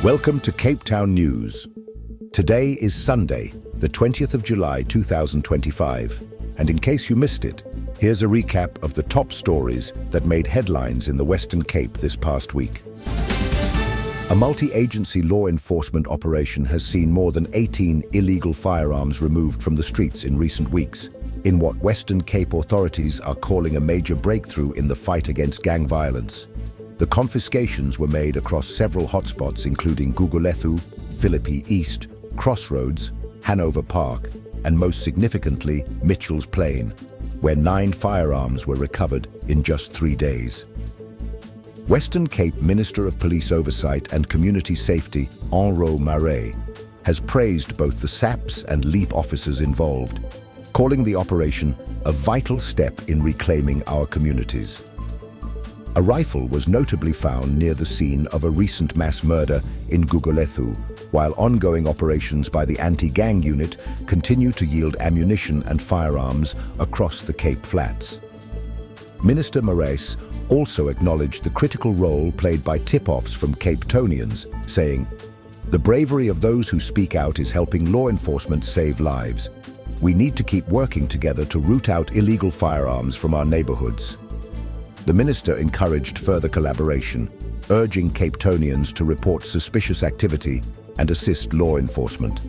Welcome to Cape Town News. Today is Sunday, the 20th of July 2025, and in case you missed it, here's a recap of the top stories that made headlines in the Western Cape this past week. A multi-agency law enforcement operation has seen more than 18 illegal firearms removed from the streets in recent weeks, in what Western Cape authorities are calling a major breakthrough in the fight against gang violence. The confiscations were made across several hotspots including Gugulethu, Philippi East, Crossroads, Hanover Park, and most significantly, Mitchell's Plain, where 9 firearms were recovered in just 3 days. Western Cape Minister of Police Oversight and Community Safety, Minister Marais, has praised both the SAPs and LEAP officers involved, calling the operation a vital step in reclaiming our communities. A rifle was notably found near the scene of a recent mass murder in Gugulethu, while ongoing operations by the anti-gang unit continue to yield ammunition and firearms across the Cape Flats. Minister Marais also acknowledged the critical role played by tip-offs from Cape Townians, saying, "The bravery of those who speak out is helping law enforcement save lives. We need to keep working together to root out illegal firearms from our neighborhoods." The minister encouraged further collaboration, urging Cape Townians to report suspicious activity and assist law enforcement.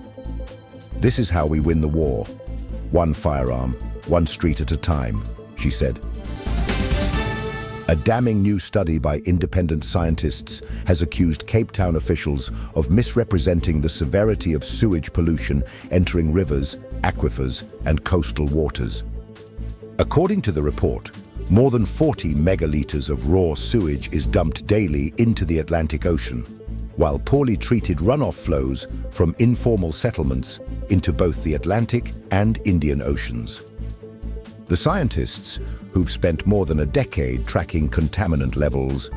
"This is how we win the war. One firearm, one street at a time," she said. A damning new study by independent scientists has accused Cape Town officials of misrepresenting the severity of sewage pollution entering rivers, aquifers, and coastal waters. According to the report, more than 40 megaliters of raw sewage is dumped daily into the Atlantic Ocean, while poorly treated runoff flows from informal settlements into both the Atlantic and Indian Oceans. The scientists, who've spent more than a decade tracking contaminant levels,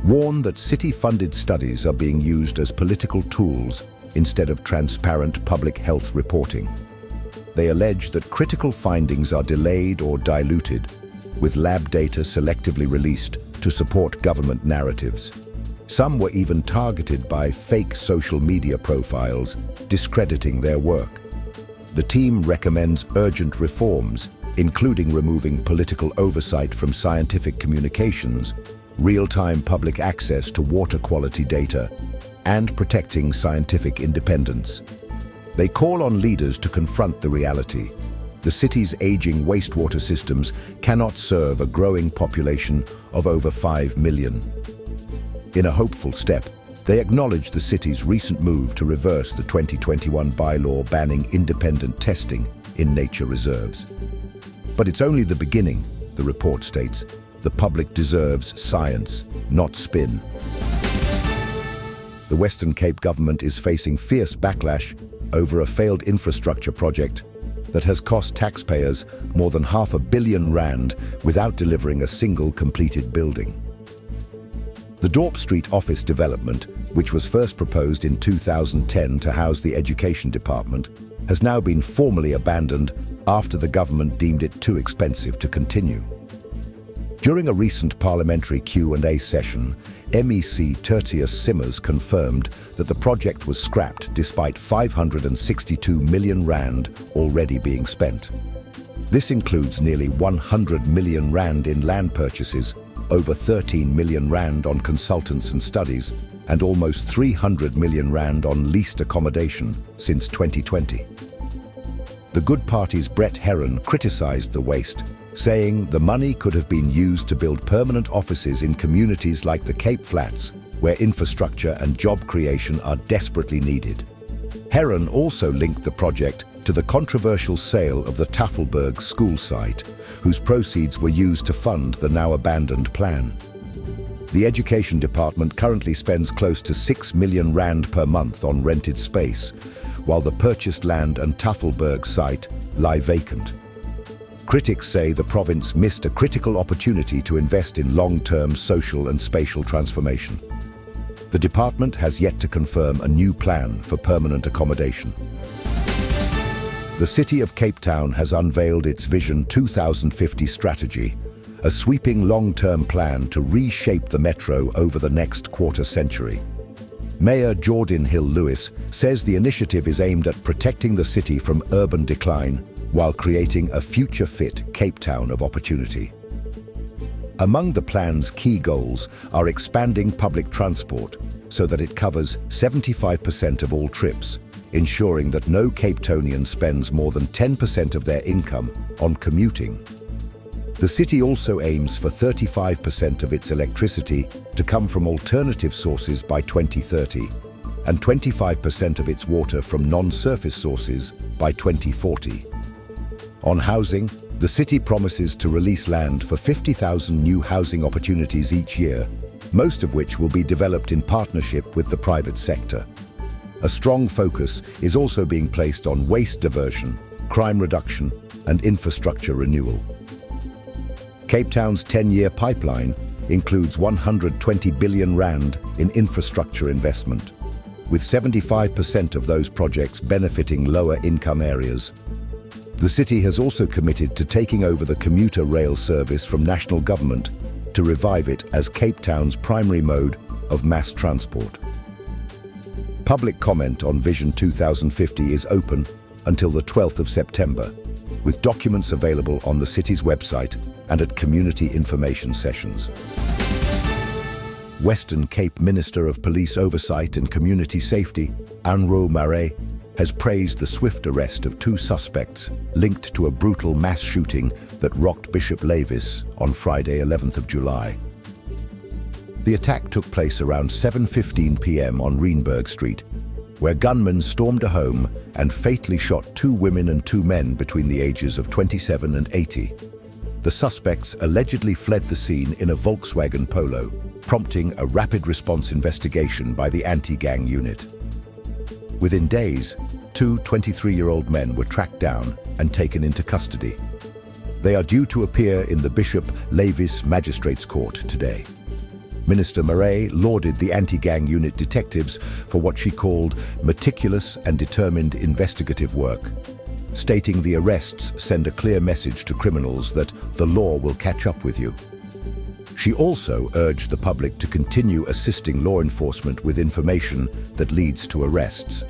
warn that city-funded studies are being used as political tools instead of transparent public health reporting. They allege that critical findings are delayed or diluted, with lab data selectively released to support government narratives. Some were even targeted by fake social media profiles, discrediting their work. The team recommends urgent reforms, including removing political oversight from scientific communications, real-time public access to water quality data, and protecting scientific independence. They call on leaders to confront the reality. The city's aging wastewater systems cannot serve a growing population of over 5 million. In a hopeful step, they acknowledge the city's recent move to reverse the 2021 bylaw banning independent testing in nature reserves. But it's only the beginning, the report states. The public deserves science, not spin. The Western Cape government is facing fierce backlash over a failed infrastructure project that has cost taxpayers more than R500 million without delivering a single completed building. The Dorp Street office development, which was first proposed in 2010 to house the Education Department, has now been formally abandoned after the government deemed it too expensive to continue. During a recent parliamentary Q&A session, MEC Tertius Simmers confirmed that the project was scrapped despite R562 million already being spent. This includes nearly R100 million in land purchases, over R13 million on consultants and studies, and almost R300 million on leased accommodation since 2020. The Good Party's Brett Heron criticised the waste, saying the money could have been used to build permanent offices in communities like the Cape Flats, where infrastructure and job creation are desperately needed. Heron also linked the project to the controversial sale of the Tafelberg school site, whose proceeds were used to fund the now abandoned plan. The Education Department currently spends close to R6 million per month on rented space, while the purchased land and Tafelberg site lie vacant. Critics say the province missed a critical opportunity to invest in long-term social and spatial transformation. The department has yet to confirm a new plan for permanent accommodation. The City of Cape Town has unveiled its Vision 2050 strategy, a sweeping long-term plan to reshape the metro over the next quarter century. Mayor Jordan Hill-Lewis says the initiative is aimed at protecting the city from urban decline while creating a future-fit Cape Town of opportunity. Among the plan's key goals are expanding public transport so that it covers 75% of all trips, ensuring that no Cape Townian spends more than 10% of their income on commuting. The city also aims for 35% of its electricity to come from alternative sources by 2030 and 25% of its water from non-surface sources by 2040. On housing, the city promises to release land for 50,000 new housing opportunities each year, most of which will be developed in partnership with the private sector. A strong focus is also being placed on waste diversion, crime reduction, and infrastructure renewal. Cape Town's 10-year pipeline includes 120 billion rand in infrastructure investment, with 75% of those projects benefiting lower-income areas. The city has also committed to taking over the commuter rail service from national government to revive it as Cape Town's primary mode of mass transport. Public comment on Vision 2050 is open until the 12th of September, with documents available on the city's website and at community information sessions. Western Cape Minister of Police Oversight and Community Safety, Minister Marais, has praised the swift arrest of 2 suspects linked to a brutal mass shooting that rocked Bishop Lavis on Friday, 11th of July. The attack took place around 7:15 p.m. on Dorp Street, where gunmen stormed a home and fatally shot 2 women and 2 men between the ages of 27 and 80. The suspects allegedly fled the scene in a Volkswagen Polo, prompting a rapid response investigation by the anti-gang unit. Within days, 2 23-year-old men were tracked down and taken into custody. They are due to appear in the Bishop Lavis Magistrates Court today. Minister Marais lauded the anti-gang unit detectives for what she called meticulous and determined investigative work, stating the arrests send a clear message to criminals that the law will catch up with you. She also urged the public to continue assisting law enforcement with information that leads to arrests.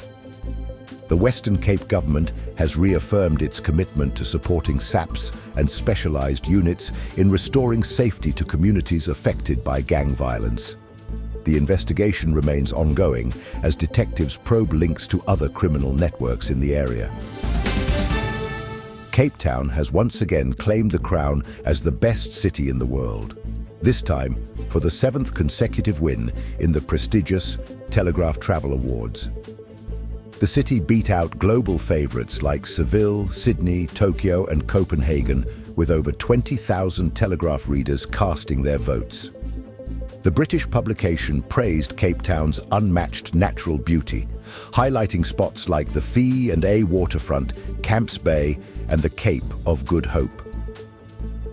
The Western Cape government has reaffirmed its commitment to supporting SAPs and specialized units in restoring safety to communities affected by gang violence. The investigation remains ongoing as detectives probe links to other criminal networks in the area. Cape Town has once again claimed the crown as the best city in the world, this time for the 7th consecutive win in the prestigious Telegraph Travel Awards. The city beat out global favorites like Seville, Sydney, Tokyo, and Copenhagen, with over 20,000 Telegraph readers casting their votes. The British publication praised Cape Town's unmatched natural beauty, highlighting spots like the Fee and A waterfront, Camps Bay, and the Cape of Good Hope.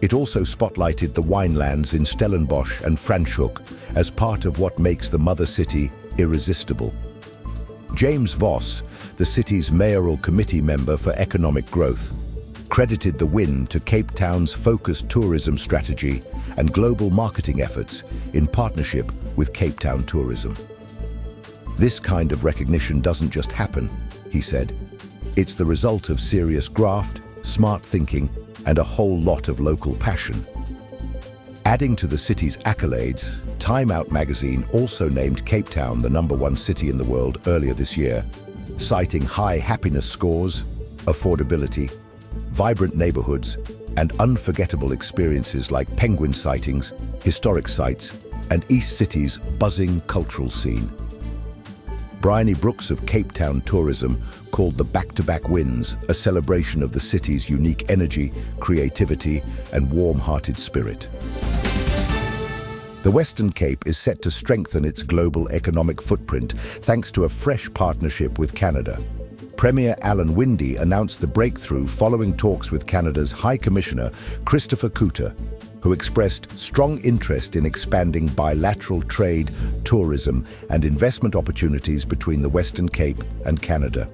It also spotlighted the winelands in Stellenbosch and Franschhoek as part of what makes the mother city irresistible. James Voss, the city's mayoral committee member for economic growth, credited the win to Cape Town's focused tourism strategy and global marketing efforts in partnership with Cape Town Tourism. This kind of recognition doesn't just happen, he said. It's the result of serious graft, smart thinking, and a whole lot of local passion. Adding to the city's accolades, Time Out magazine also named Cape Town the #1 city in the world earlier this year, citing high happiness scores, affordability, vibrant neighborhoods, and unforgettable experiences like penguin sightings, historic sites, and East City's buzzing cultural scene. Bryony Brooks of Cape Town Tourism called the back-to-back wins a celebration of the city's unique energy, creativity, and warm-hearted spirit. The Western Cape is set to strengthen its global economic footprint thanks to a fresh partnership with Canada. Premier Alan Winde announced the breakthrough following talks with Canada's High Commissioner Christopher Cooter, who expressed strong interest in expanding bilateral trade, tourism, and investment opportunities between the Western Cape and Canada.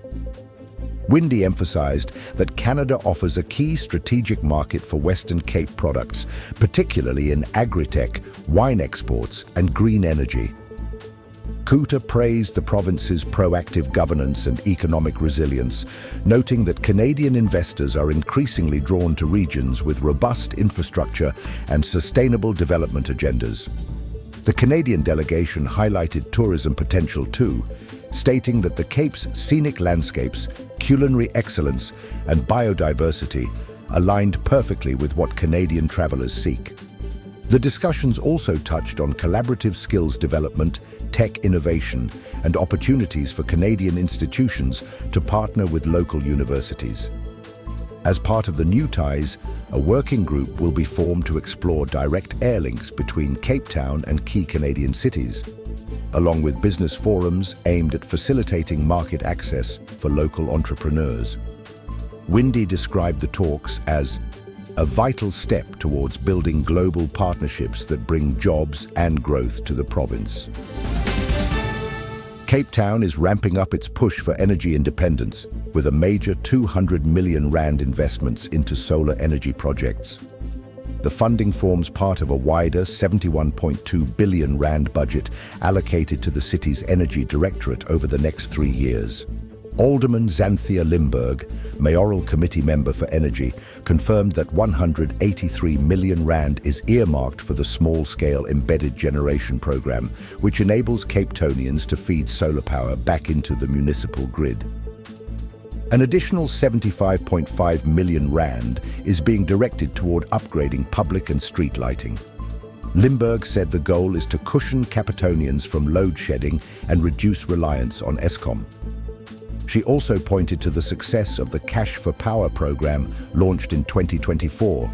Winde emphasized that Canada offers a key strategic market for Western Cape products, particularly in agri-tech, wine exports, and green energy. Kuta praised the province's proactive governance and economic resilience, noting that Canadian investors are increasingly drawn to regions with robust infrastructure and sustainable development agendas. The Canadian delegation highlighted tourism potential too, stating that the Cape's scenic landscapes, culinary excellence, and biodiversity aligned perfectly with what Canadian travelers seek. The discussions also touched on collaborative skills development, tech innovation, and opportunities for Canadian institutions to partner with local universities. As part of the new ties, a working group will be formed to explore direct air links between Cape Town and key Canadian cities, along with business forums aimed at facilitating market access for local entrepreneurs. Windy described the talks as a vital step towards building global partnerships that bring jobs and growth to the province. Cape Town is ramping up its push for energy independence with a major 200 million rand investments into solar energy projects. The funding forms part of a wider 71.2 billion rand budget allocated to the city's energy directorate over the next 3 years. Alderman Xanthia Limburg, mayoral committee member for energy, confirmed that 183 million rand is earmarked for the small-scale embedded generation program, which enables Cape Townians to feed solar power back into the municipal grid. An additional 75.5 million rand is being directed toward upgrading public and street lighting. Limburg said the goal is to cushion Capetonians from load shedding and reduce reliance on Eskom. She also pointed to the success of the Cash for Power program launched in 2024,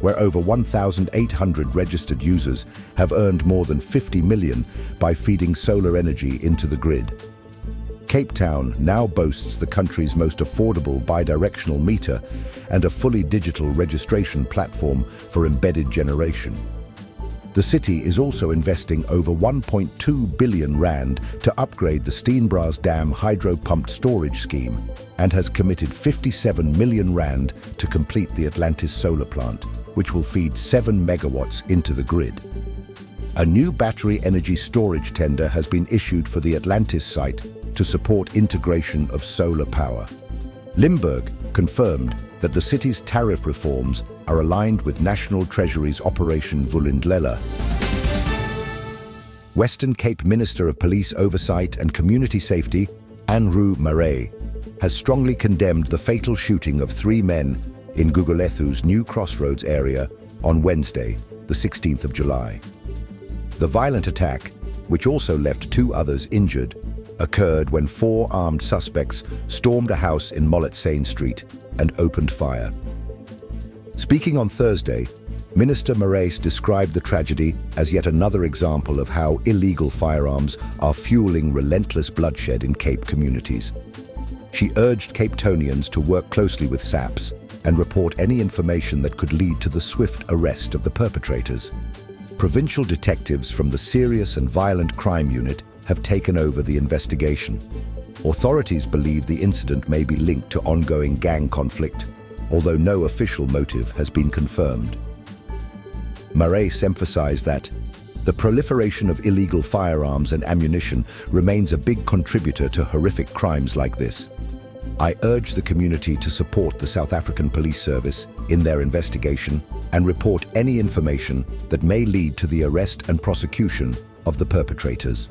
where over 1,800 registered users have earned more than 50 million by feeding solar energy into the grid. Cape Town now boasts the country's most affordable bidirectional meter and a fully digital registration platform for embedded generation. The city is also investing over 1.2 billion rand to upgrade the Steenbras Dam hydro-pumped storage scheme and has committed 57 million rand to complete the Atlantis solar plant, which will feed 7 megawatts into the grid. A new battery energy storage tender has been issued for the Atlantis site to support integration of solar power. Limburg confirmed that the city's tariff reforms are aligned with National Treasury's Operation Vulindlela. Western Cape Minister of Police Oversight and Community Safety, Minister Marais, has strongly condemned the fatal shooting of 3 men in Gugulethu's New Crossroads area on Wednesday, the 16th of July. The violent attack, which also left 2 others injured, occurred when 4 armed suspects stormed a house in Dorp Street and opened fire. Speaking on Thursday, Minister Marais described the tragedy as yet another example of how illegal firearms are fueling relentless bloodshed in Cape communities. She urged Cape Townians to work closely with SAPS and report any information that could lead to the swift arrest of the perpetrators. Provincial detectives from the Serious and Violent Crime Unit have taken over the investigation. Authorities believe the incident may be linked to ongoing gang conflict, although no official motive has been confirmed. Marais emphasized that the proliferation of illegal firearms and ammunition remains a big contributor to horrific crimes like this. I urge the community to support the South African Police Service in their investigation and report any information that may lead to the arrest and prosecution of the perpetrators.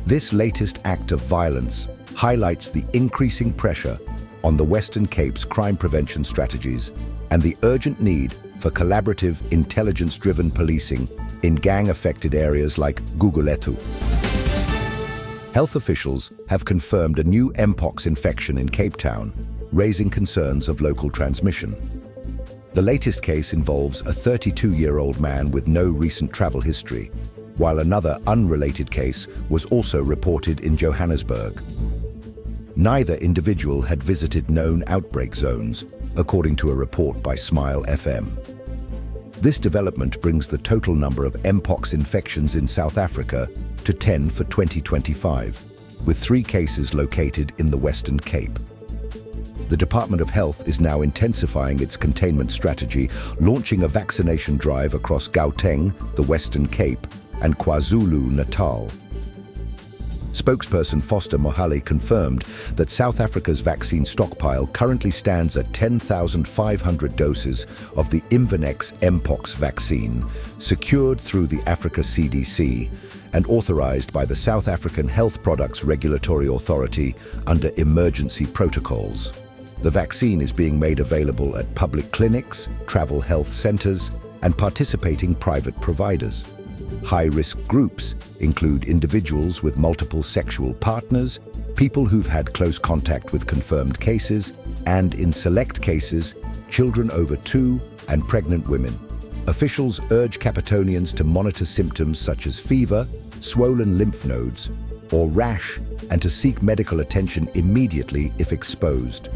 This latest act of violence highlights the increasing pressure on the Western Cape's crime prevention strategies and the urgent need for collaborative, intelligence-driven policing in gang-affected areas like Gugulethu. Health officials have confirmed a new Mpox infection in Cape Town, raising concerns of local transmission. The latest case involves a 32-year-old man with no recent travel history, while another unrelated case was also reported in Johannesburg. Neither individual had visited known outbreak zones, according to a report by Smile FM. This development brings the total number of Mpox infections in South Africa to 10 for 2025, with 3 cases located in the Western Cape. The Department of Health is now intensifying its containment strategy, launching a vaccination drive across Gauteng, the Western Cape, and KwaZulu-Natal. Spokesperson Foster Mohale confirmed that South Africa's vaccine stockpile currently stands at 10,500 doses of the Imvanex Mpox vaccine, secured through the Africa CDC and authorized by the South African Health Products Regulatory Authority under emergency protocols. The vaccine is being made available at public clinics, travel health centers, and participating private providers. High-risk groups include individuals with multiple sexual partners, people who've had close contact with confirmed cases, and in select cases, children over 2 and pregnant women. Officials urge Capetonians to monitor symptoms such as fever, swollen lymph nodes, or rash, and to seek medical attention immediately if exposed.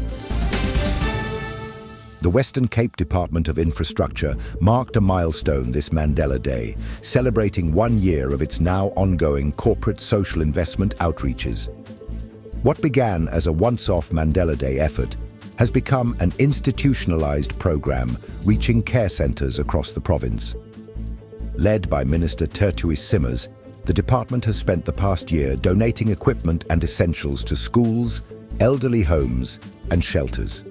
The Western Cape Department of Infrastructure marked a milestone this Mandela Day, celebrating 1 year of its now ongoing corporate social investment outreaches. What began as a once-off Mandela Day effort has become an institutionalized program reaching care centers across the province. Led by Minister Marais, the department has spent the past year donating equipment and essentials to schools, elderly homes, and shelters.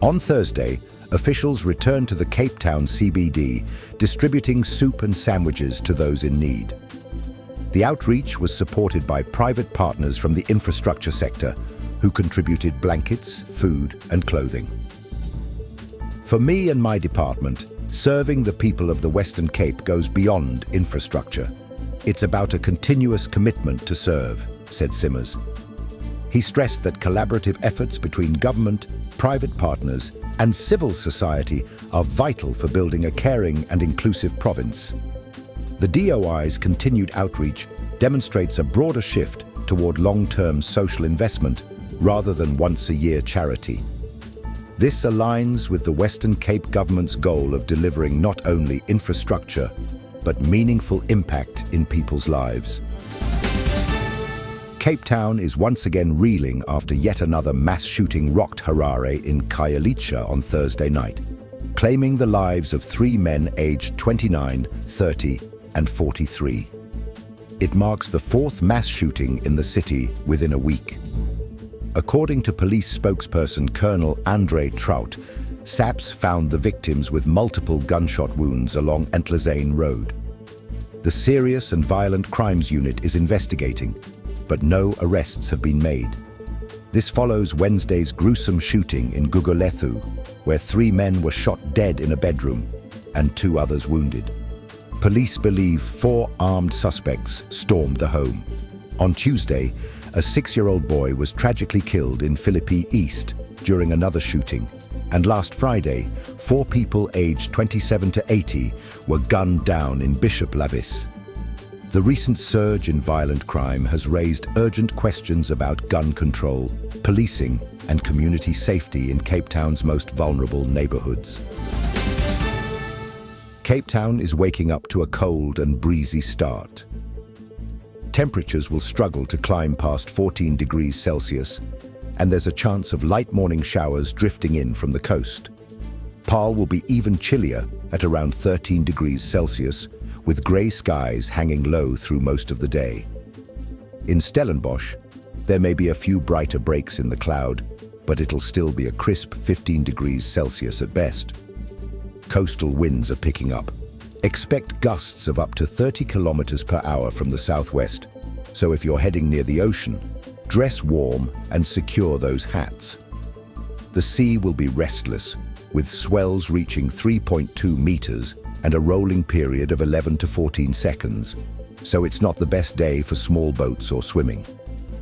On Thursday, officials returned to the Cape Town CBD, distributing soup and sandwiches to those in need. The outreach was supported by private partners from the infrastructure sector, who contributed blankets, food, and clothing. For me and my department, serving the people of the Western Cape goes beyond infrastructure. It's about a continuous commitment to serve, said Simmers. He stressed that collaborative efforts between government, private partners, and civil society are vital for building a caring and inclusive province. The DOI's continued outreach demonstrates a broader shift toward long-term social investment rather than once-a-year charity. This aligns with the Western Cape government's goal of delivering not only infrastructure, but meaningful impact in people's lives. Cape Town is once again reeling after yet another mass shooting rocked Harare in Khayelitsha on Thursday night, claiming the lives of 3 men aged 29, 30, and 43. It marks the 4th mass shooting in the city within a week. According to police spokesperson Colonel Andre Trout, SAPS found the victims with multiple gunshot wounds along Entlazane Road. The Serious and Violent Crimes Unit is investigating, but no arrests have been made. This follows Wednesday's gruesome shooting in Gugulethu, where 3 men were shot dead in a bedroom and 2 others wounded. Police believe 4 armed suspects stormed the home. On Tuesday, a 6-year-old boy was tragically killed in Philippi East during another shooting, and last Friday, 4 people aged 27 to 80 were gunned down in Bishop Lavis. The recent surge in violent crime has raised urgent questions about gun control, policing, and community safety in Cape Town's most vulnerable neighborhoods. Cape Town is waking up to a cold and breezy start. Temperatures will struggle to climb past 14 degrees Celsius, and there's a chance of light morning showers drifting in from the coast. Paarl will be even chillier at around 13 degrees Celsius, with grey skies hanging low through most of the day. In Stellenbosch, there may be a few brighter breaks in the cloud, but it'll still be a crisp 15 degrees Celsius at best. Coastal winds are picking up. Expect gusts of up to 30 kilometers per hour from the southwest, so if you're heading near the ocean, dress warm and secure those hats. The sea will be restless, with swells reaching 3.2 meters and a rolling period of 11 to 14 seconds, so it's not the best day for small boats or swimming.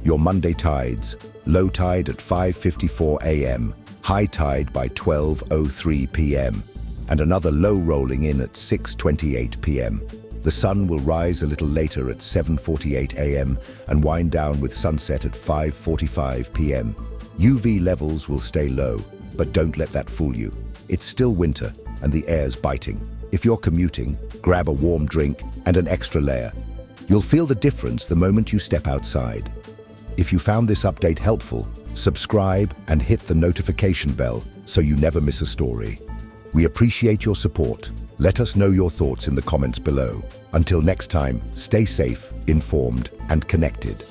Your Monday tides: low tide at 5:54 a.m., high tide by 12:03 p.m., and another low rolling in at 6:28 p.m. The sun will rise a little later at 7:48 a.m. and wind down with sunset at 5:45 p.m. UV levels will stay low, but don't let that fool you. It's still winter and the air's biting. If you're commuting, grab a warm drink and an extra layer. You'll feel the difference the moment you step outside. If you found this update helpful, subscribe and hit the notification bell so you never miss a story. We appreciate your support. Let us know your thoughts in the comments below. Until next time, stay safe, informed, and connected.